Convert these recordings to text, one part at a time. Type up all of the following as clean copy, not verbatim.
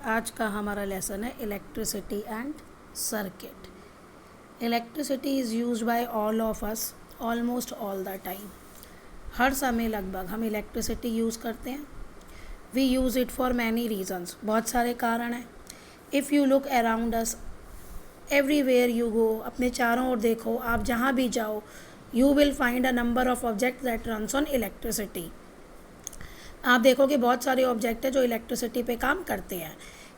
आज का हमारा लेसन है electricity and circuit. Electricity is used by all of us almost all the time. हर समय लगभग हम इलेक्ट्रिसिटी यूज़ करते हैं। We use it for many reasons, बहुत सारे कारण हैं। If you look around us everywhere you go, अपने चारों ओर देखो, आप जहाँ भी जाओ, you will find a number of object that runs on electricity. आप देखोगे बहुत सारे ऑब्जेक्ट हैं जो इलेक्ट्रिसिटी पे काम करते हैं।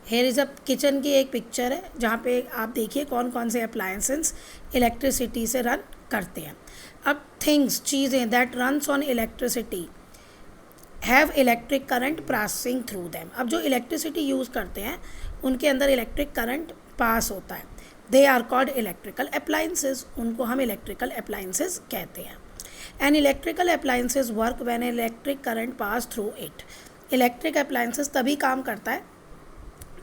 हेयर इज़ अ किचन की एक पिक्चर है जहाँ पे आप देखिए कौन कौन से अप्लायंसेस इलेक्ट्रिसिटी से रन करते हैं। अब थिंग्स, चीज़ें that runs on electricity have electric current passing through them. अब जो इलेक्ट्रिसिटी यूज़ करते हैं उनके अंदर इलेक्ट्रिक करंट पास होता है। They are called electrical appliances, उनको हम इलेक्ट्रिकल अप्लायंसेस कहते हैं। And electrical appliances work when electric current pass through it. Electric appliances तभी काम करता है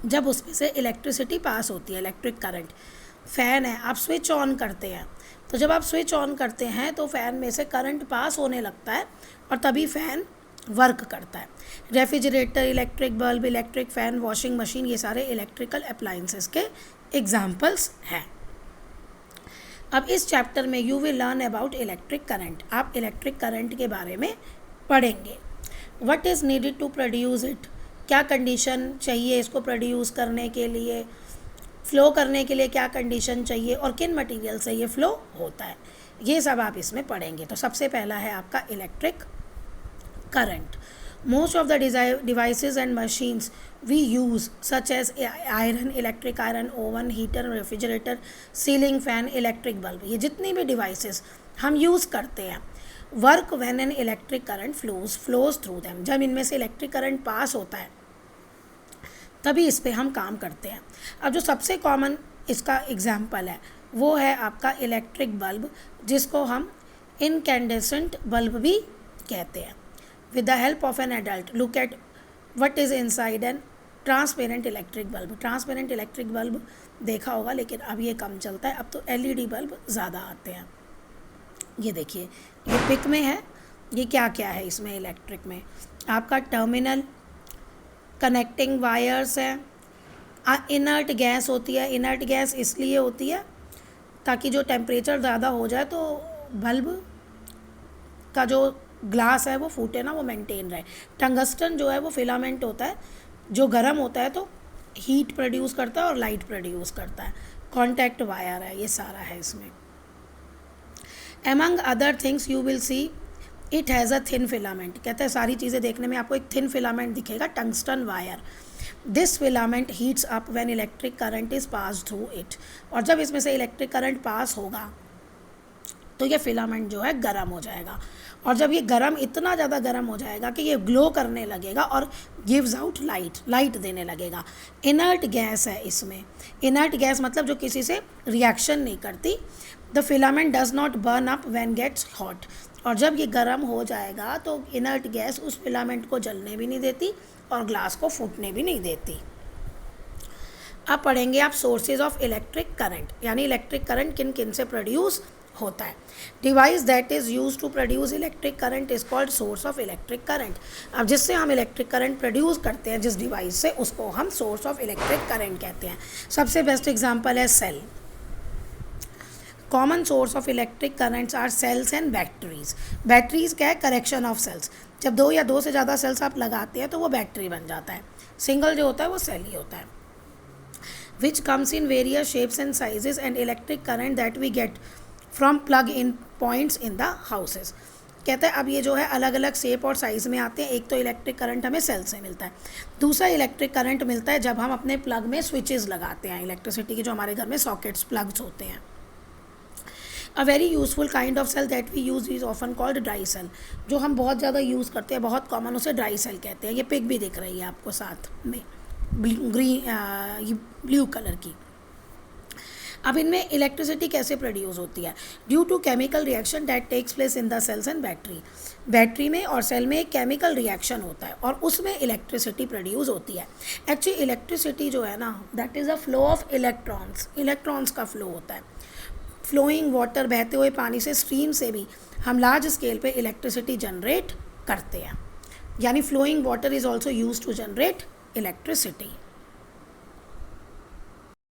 जब उसमें से इलेक्ट्रिसिटी पास होती है, इलेक्ट्रिक करंट। फ़ैन है, आप स्विच ऑन करते हैं, तो जब आप स्विच ऑन करते हैं तो फ़ैन में से करंट पास होने लगता है और तभी फ़ैन वर्क करता है। Refrigerator, electric bulb, electric fan, washing machine, ये सारे इलेक्ट्रिकल अप्लायंसेस के एग्जाम्पल्स हैं। अब इस चैप्टर में you will learn about electric current. आप इलेक्ट्रिक करंट के बारे में पढ़ेंगे। What is needed to produce it, क्या कंडीशन चाहिए इसको प्रोड्यूस करने के लिए, फ़्लो करने के लिए क्या कंडीशन चाहिए और किन मटेरियल से ये फ़्लो होता है, ये सब आप इसमें पढ़ेंगे। तो सबसे पहला है आपका electric current. Most of the devices and machines we use such as iron, electric iron, oven, heater, refrigerator, ceiling fan, electric bulb, ये जितनी भी devices हम use करते हैं work when an electric current flows through them। जब इनमें से electric current पास होता है तभी इस पे हम काम करते हैं। अब जो सबसे कॉमन इसका एग्जाम्पल है वो है आपका इलेक्ट्रिक बल्ब, जिसको हम इनकैंडेसेंट बल्ब भी कहते हैं। With the help of an adult, look at what is inside an transparent electric bulb। Transparent electric bulb देखा होगा, लेकिन अब ये कम चलता है, अब तो LED बल्ब ज़्यादा आते हैं। ये देखिए, ये पिक में है, ये क्या क्या है इसमें इलेक्ट्रिक में, आपका टर्मिनल, कनेक्टिंग वायर्स है, इनर्ट गैस होती है। इनर्ट गैस इसलिए होती है ताकि जो टेम्परेचर ज़्यादा हो जाए तो बल्ब का जो ग्लास है वो फूटे ना, वो मेंटेन रहे। टंगस्टन जो है वो फिलामेंट होता है, जो गर्म होता है तो हीट प्रोड्यूस करता है और लाइट प्रोड्यूस करता है। कॉन्टैक्ट वायर है, ये सारा है इसमें। Among other things you will see it has a thin filament. कहते हैं सारी चीज़ें देखने में आपको एक थिन फिलामेंट दिखेगा, tungsten wire. This filament heats up when electric current is pass through it. और जब इसमें से इलेक्ट्रिक करंट पास होगा तो ये फिलामेंट जो है गर्म हो जाएगा, और जब ये गर्म, इतना ज़्यादा गर्म हो जाएगा कि ये ग्लो करने लगेगा और गिव्स आउट लाइट देने लगेगा। इनर्ट गैस है इसमें। इनर्ट गैस मतलब जो किसी से रिएक्शन नहीं करती। The filament does not burn up when gets hot. और जब ये गर्म हो जाएगा तो इनर्ट गैस उस फिलामेंट को जलने भी नहीं देती और ग्लास को फूटने भी नहीं देती। अब पढ़ेंगे आप सोर्सेज ऑफ इलेक्ट्रिक करंट, यानी इलेक्ट्रिक करंट किन किन से प्रोड्यूस होता है। Device that is use to produce electric current is called source of electric current. अब जिससे हम इलेक्ट्रिक करंट प्रोड्यूस करते हैं, जिस डिवाइस से, उसको हम सोर्स ऑफ इलेक्ट्रिक करंट कहते हैं। सबसे बेस्ट एग्जांपल है cell. Common source of electric currents are cells and batteries. Batteries क्या है? Correction of cells. जब दो या दो से ज़्यादा सेल्स आप लगाते हैं तो वो बैटरी बन जाता है। सिंगल जो होता है वो सेल ही होता है। Which comes in various shapes and sizes and electric current that we get from plug in points in the houses. कहते हैं अब ये जो है अलग अलग शेप और साइज़ में आते हैं। एक तो इलेक्ट्रिक करंट हमें सेल से मिलता है, दूसरा इलेक्ट्रिक करंट मिलता है जब हम अपने प्लग में स्विचेस लगाते हैं। इलेक्ट्रिसिटी के जो हमारे घर में सॉकेट्स, प्लग्स होते हैं। A very useful kind of cell that we use is often called dry cell. जो हम बहुत ज़्यादा यूज़ करते हैं, बहुत कॉमन, उसे ड्राई सेल कहते हैं। ये पिक भी दिख रही है आपको साथ में, ब्लू कलर की। अब इनमें इलेक्ट्रिसिटी कैसे प्रोड्यूस होती है? Due to chemical reaction that takes place in the cells and battery. Battery में और सेल में एक केमिकल रिएक्शन होता है और उसमें इलेक्ट्रिसिटी प्रोड्यूस होती है। एक्चुअली इलेक्ट्रिसिटी जो है ना, that is a flow of electrons. Electrons का फ्लो होता है। फ्लोइंग वाटर, बहते हुए पानी से, स्ट्रीम से भी हम लार्ज स्केल पे इलेक्ट्रिसिटी जनरेट करते हैं। यानी flowing water is also use to generate electricity.